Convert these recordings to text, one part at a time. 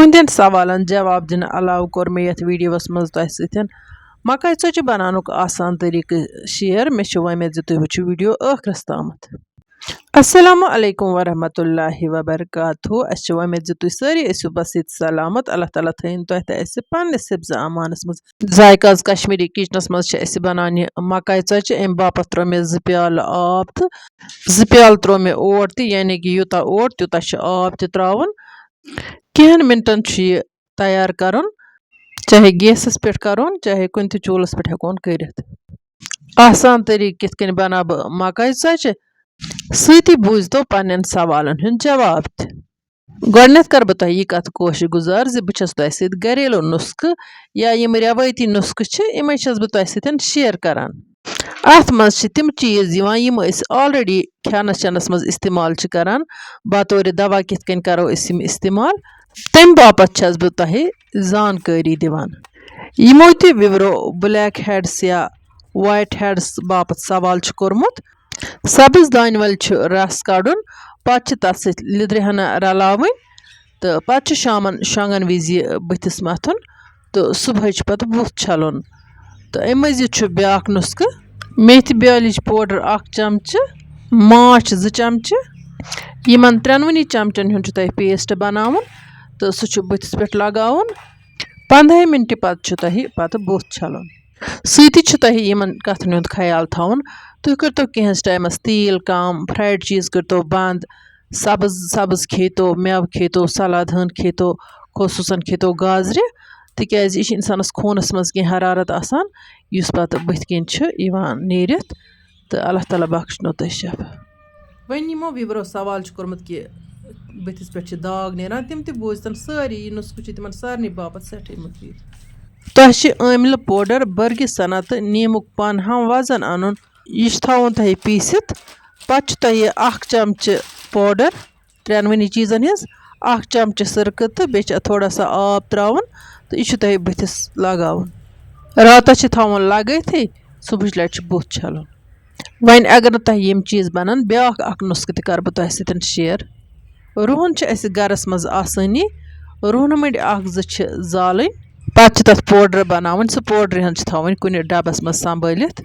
तुहंदन सवालन जवाब दिन अलाव कोर मे यथ वीडियोस मज तोह सतन मकाई चोचि बनानुक आसान तरीके शेयर मे वमेद ज तुह वुचु वीडियो आखिरस तामत। अस्सलामु अलैकुम वरहमतुल्लाहि वबरकातुहु। अस वमेद ज तुह सारी ऐसु बसित सलामत। अल्लाह ताला थैन तोह ते अस पन्निस हिफ्ज़ अमानस मज। जायकाज कश्मीरी किचनस मज छ अस बनान मकाई चोचि। अम बापत त्रो मे 2 प्याल आब तो 2 प्याल त्रो मे ओट तो यानी कि यूता ओट त्यूता आब त त्रावन। कहन मिनटन यह तैयार करुन, चाहे गैसस पे करुन चाहे कुन त चूलस पे हेकोन करित। आसान तरीक कित कन बना बह मकाई चोचि सती बूझ तो पन्न सवालन हुंद जवाब त। गोडनेथ कर बह तोह यह कत कोश गुजार ज बह छस तोह सत घरेलू नुस्ख या यम रवायती नुस्ख छ इमे छस बह तोह सत शेयर करान। अत मज तिम चीज यम ऑलरेडी खानस चनस मज इस्तेमाल करान बतौर दवा कित कन करो इम इस्तेमाल तम बापत छस बह तोह जानकारी दिवान। यमो त विवरो ब्लैक हेड्स या वाइट हेड्स बापत सवाल कोरमुत। सब्ज दान वल रस कड़न पत तथ सत लिद्र हना रलावन तो पत शामन शंगन विज बुथिस मथुन तो सुबह पत बुथ छलन। तो अम मजीद ब्या नुस्ख मेथि ब्यालिच पाउडर 1 चमच, माछ 2 चमच, यमन 3 चमचन हुंद तोह पेस्ट बनावन तो सह बुथिस पे लगावन। 15 मिनट पत तोह पत बुथ छलन। सती तोह यमन कथन हुंद ख्याल थवन तुह करतो कहेंस टाइमस तेल कम, फ्राइड चीज करतो बंद, सब्ज खेतो, मेव खेतो, सलाद हन खेतो, खसूसन खेतो गाजर तिकाज यह इंसानस खूनस मज कह हरारत आसान युस पत बुथ कन नीरित तो अल्लाह ताला बख्शनो तोह शफ। वन यमो विवरो सवाल कोरमुत कि बुथिस पे दाग नेरान तिम त बूझतन सारी यह नुस्ख तिमन सारनी बापत सठे मुफीद। तोह आमल पाउडर, बर्गि सना तो नीमुक पन हम वजन अन यह थवन तोह पीसित पत तोह 1 चमच पाउडर 3 चीजन हिज 1 चमच सिरक तो बे थोड़ा सा आब त्रावन तो यह तोह बुथिस लगावन। रात थवन लगत सुबह लट बुथ छलन। वन अगर तोह यम चीज बनन ब्या नुस्ख त कर बह तोह सत शेयर। रुहन अस गरस मज आसानी रुहन मंड 1-2 जालन पत तथ पाउडर बनावन सह पाउडर हन थवन कुन डबस मज संभालित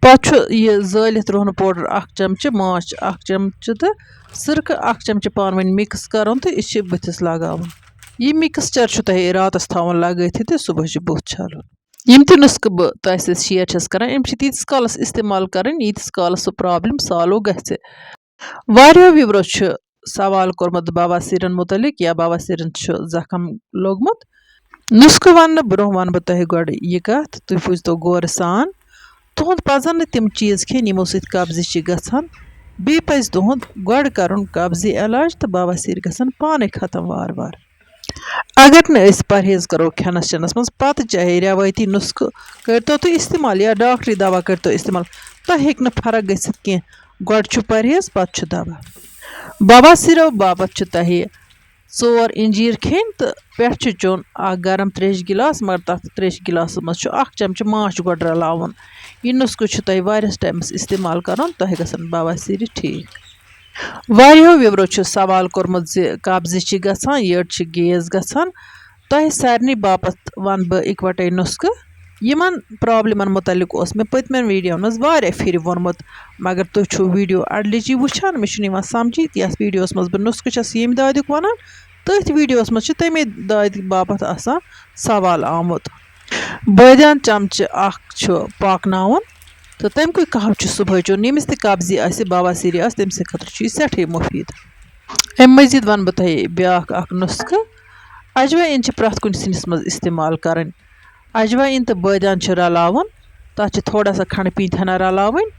पत यह जालित रुहन पाउडर 1 चमच, माछ 1 चमच तो सिरक 1 चमच पान वन मिक्स कर तो यह बुथिस लगावन। यह मिक्सचर तोह रात थवन लगत तो सुबह बुथ छलन। यम त नुस्ख बह तोह सत शेयर छस करान अम तीस कालस इस्तेमाल करन यीतिस कालस सह प्रॉब्लम सॉल्व गछ। वारियो विवरो सवाल कोरमुत बवासीरन मुतलिक या बवासीरन जख्म लोगमुत। नुस्ख वन ब्रोह वन बह तोह गोड यह कत तुह बुझतो गौर सान तुहद पजन तिम चीज खेन यमो सत कब्ज गछान बे पज तुहद गोड करन कब्जी इलाज तो बवासीर गछन पाने खत्म वार वार। अगर न परहेज करो खानस चनस मज पत चाहे रवायती नुस्ख करतो तो इस्तेमाल या डॉक्टरी दवा करतो इस्तेमाल तोह हेक न फर्क गसित कह गोड परहेज पत दवा। बवासीरो बापत तोह 4 इंजीर खेन तो पे चोन गरम त्रेश गिलास मगर तथ त्रेश गिलास मज 1 चमच माछ गोड रलावन। यह नुस्ख तोह वारियस टाइमस इस्तेमाल करन तोह गसन बवासीर ठीक। वारियो विवरो सवाल कोरमुत ज कब्ज गछान यड़ गैस गछान तोह सारनी बापत वन बह इकवटे नुस्ख। यमन प्रॉब्लमन मुतलिक मे पतमें वीडियो मज वारिया फिर वोनमुत मगर तुह वीडियो अडलिची वुचान मे समझी यस वीडियोस मज बह नुस्ख छस यम दादिक वनान तथ वीडियोस मज तमे दाद बापत आसान सवाल आमुत। बदियान चमच 1 पाकनावन तो तमुक कह सुबह चोन यमिस त कब्जी आसि बवासीर आस तम खतर सठे मुफीद। अम मजीद वन बह तोह ब्या नुस्ख अजवाइन प्रथ कुन सिनिस मज इस्तेमाल करन। अजवाइन तो बदियान रलावन तथ थोड़ा सा खंड पीत हना रलावन।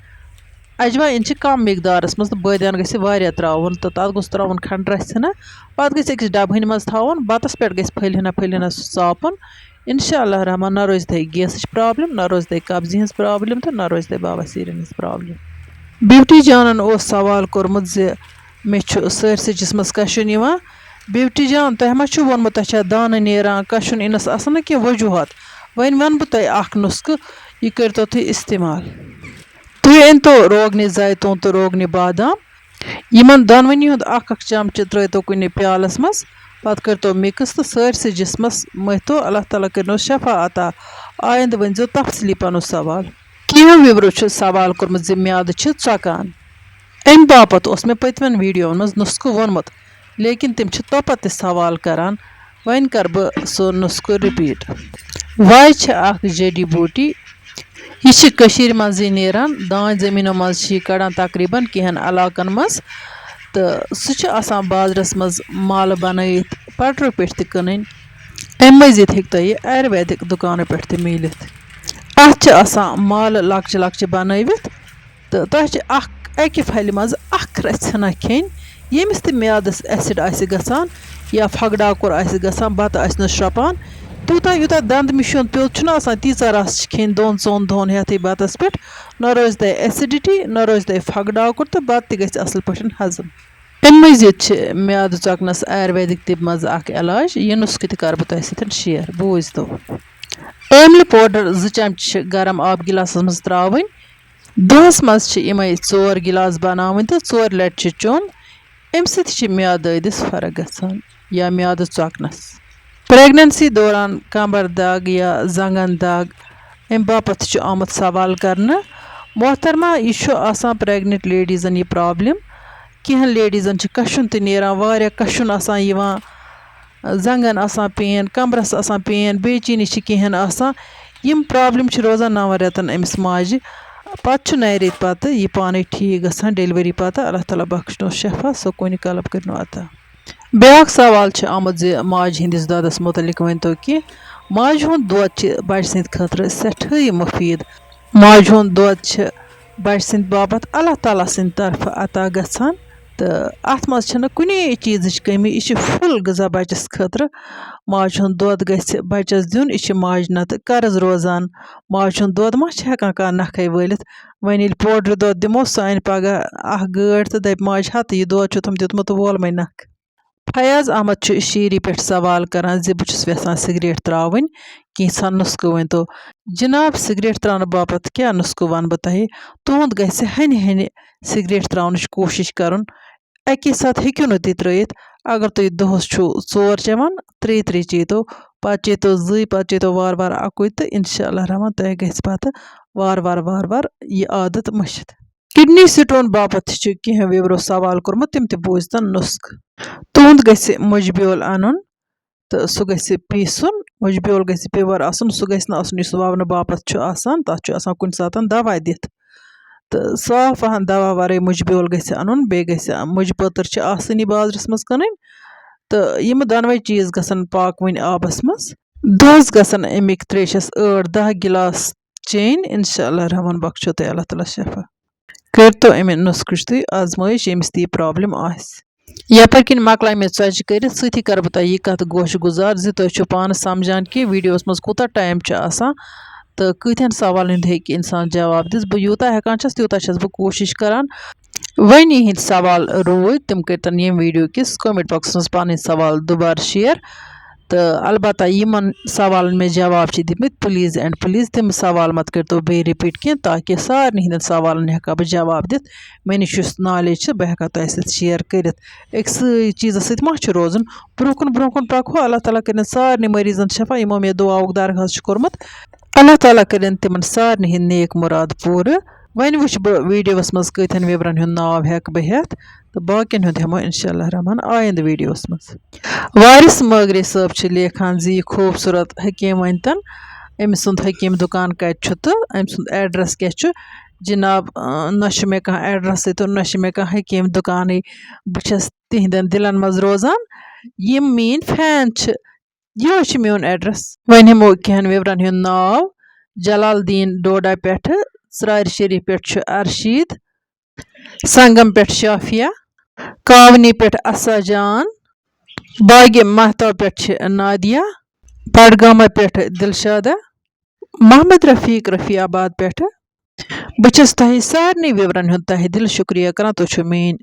अजवाइन कम मिकदारस मज तो बदियान गस वारिया त्रावन तो तथ गोस त्रावन खंड रस हना पत गस अकिस डबहन मज थवन बतस पे गस फल सापन इंशाअल्लाह रहमान न रोज तह गैस प्रॉब्लम न रोज तह कब्जी हज प्रॉब्लम तो न रोज तह बवासीर हज प्रॉब्लम। ब्यूटी जानन सवाल कोरमुत ज मे सरस जिस्मस कशन यवान ब्यूटी जान तह मा वोनमुत तह दान नेरान कशन इनस आसान कह वजूहत वन वन बह तह नुस्ख यह करतो तुह इस्तेमाल। तुह अनतो रोगन जैतून तो रोगन बादाम यमन दोनवनी 1 चमच त्रो कुन प्यालस मज पत करो मिक्स तो सरसे जिस्मस मथो अल्लाह ताला करनो शफा अता आयंद वनजो तफसली पन सवाल कह विवरो सवाल कोर्मुत ज म्याद चकान अम बापत मे पतवन वीडियो मज नुस्खो वोनमुत लेकिन तिम तोपत सवाल करान वन कर बह सो नुस्खो रिपीट वाय जड़ी बूटी यह मज नेरान दान जमीनों मज कड़ान तकरीबन कहेन इलाकन मज तो सह बाजरस मज माल बनत पटरों पे कन अम मजीद हे तुह आयुर्वेदिक दुकानों पे मिलत अत माल लक्चे लक्चे बनवित तो तुह अकि फल मज रचना खेन यमिस ते म्यादस एसिड गसान या फगडाकुर गसान बत श्रपान तूता यूता दंद मिशन पे तीचा रस खेन दोन चोन दोन हेथ बतस पे न रोज तह एसिडिटी न रोज तह फगडाकुर तो बत ग असल पे हजम अम मजीद म्याद चकनस आयुर्वेदिक तिब मज इलाज यह नुस्ख कर बह तुम शेयर बूझ तो आमल पाउडर 2 चमच गरम आब गिलास मज त्रावन दहस मज इमे 4 गिलास बनावन तो 4 लट चोन अम म्यादस फर्क गसान या म्याद चकनस प्रेगनेंसी दौरान कमर दाग या जंगन दाग अम बापत आमुत सवाल करना मोहतरमा यह प्रेगनेंट लेडीजन यह प्रॉब्लम कह लेडीजन कशुन तो नेरान वारिया कशुन जंगन पेन कमरस पेन बेचीनी कहेन यम प्रॉब्लम रोजान 9 रेतन अमिस माज पत नए रेत पत यह पाने ठीक गसान डिलीवरी पत अल्लाह ताला बख्शनो शफा सुकून कलब करनो अता ब्याक सवाल आमुत ज माज हंदिस ददस मुतलिक वन तो कि माज हुंद दोद बच्चे सद खतर सठे मुफीद माज हुंद दोद बच्चे सद बाबत अल्लाह ताला सद तरफ अता गसान तो अत मज कुने चीज कमी यह फुल गजा बच्चस खतर माज हुंद दोद गछ बच्चस दिन यह माज नत कर्ज रोजान माज हुंद दोद मा हेकान कह नखे वलित वन ये पाउडर दोद दिमो सह अन पगह गाड़ तो दप माज हत यह दोद तुम दितमुत वोल मे नख फयाज अहमद शीरी पे सवाल करान ज बहुत यसान सिगरेट त्रावन कैसा नुस्ख वन तो जनाब सिगरेट त्रान बापत क्या नुस्ख वन बह तुह तुंद ग हन हन सिगरेट त्रावन कोशिश कर अके साथ हेक्यो न तुह त्रित अगर तुह दोहस 4 चेवान 3 चेतो पत चेतो 2 पत चेतो वार वार अकुई तो इंशाअल्लाह रहमान तुह ग पत वार वार वार वार यह आदत मशित किडनी स्टोन बापत कह विवरो सवाल कोर्मुत तिम बूझ तन नुस्ख तुंद ग मुज ब्योल अन तो सह ग पीसन मुज ब्योल ग प्योर आसन सह ग ववन बापत तथ कुन सात दवा दिथ तो साफ अहन दवा वरे मुज ब्योल ग अन बे ग मुज पतर आसनी बाजरस मज कन तो यम दनवे चीज गसन पाकवन आबस मज दस गसन अमिक त्रेशस 8-10 गिलास चेन इंशाअल्लाह रहमान बख्शो तुह अल्लाह ताला शफा कर तो अमे नुस्ख तुह आजमाइश यमिस यह प्रॉब्लम यपर किन मकल मे चच कर सी कर बह यह कत गोश गुजार ज तुह पान समझान कि वीडियोस मज कूता टाइम तो कतन सवाल हेक इंसान जवाब दिस बह यूता हेकान तूता बह कोशिश करान वन यिंद सवाल रूद तम करतन यम वीडियो किस कमेंट बॉक्स मज पन सवाल दोबारा शेयर तो अलबत्ता यमन सवाल मे जवाब दिमित प्लीज़ एंड प्लीज़ तम सवाल मत कर तो बे रिपीट कह ताकि सारे हंदन सवाल हेका बह जवाब दित मे निश नॉलेज बह हेका तुह सत शेयर कर अक्स चीज़ सत मा रोजन ब्रोह कुन पको अल्लाह ताला कर सारे मरीजन शफा यमो मे दुआक दरखास्त कोर्मुत अल्लाह ताला कर तिमन सारे हंद नेक मुराद पूर वन वुच बह वीडियोस मज कतन विवरन हुंद नाव हेक बह हेत तो बाकिन हुंद हेमो इंशाअल्लाह रहमान आयंद वीडियोस मज वारिस मगरे साहब लेखान जी खूबसूरत हकीम वन तन अम सुंद हकीम दुकान कत तो अम सुंद एड्रेस क्या जनाब न मे कह एड्रेस तो न मे कह हकीम दुकान बस तिहदन दिलन मज रोजान यम मीन फैन यह मोन एड्रेस वन हेमो कहन विवरन हुंद नाव जलालदीन डोडा पे सरार शरीफ पे अरशीद संगम पे शाफिया कावनी पे असा जान बाग महताब पे नादिया बडगाम पे दिलशादा मोहम्मद रफ़ीआबाद पे बस तुह सारे विवरन हुंद तह दिल शुक्रिया करान तुह मेन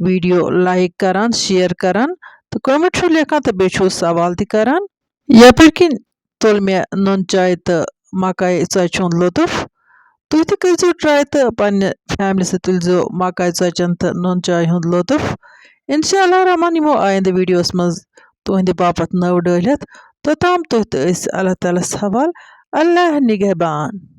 वीडियो लाइक करान शेयर करान तो कमेंट लेखान तो बे सवाल तरान यपर किन तुल मे नुन चाय तो मकाई चच हुंद लुत्फ तुह तह करो ट्राई तो पन्ने फैमिली से तुलजो मकाई चचन तो नुन चाय हुंद लुत्फ इंशाअल्लाह रहमान यमो आयंद वीडियोस मज तुहंदि बापत नव डलित। तोताम तुह अल्लाह ताला हवाल। अल्लाह निगहबान।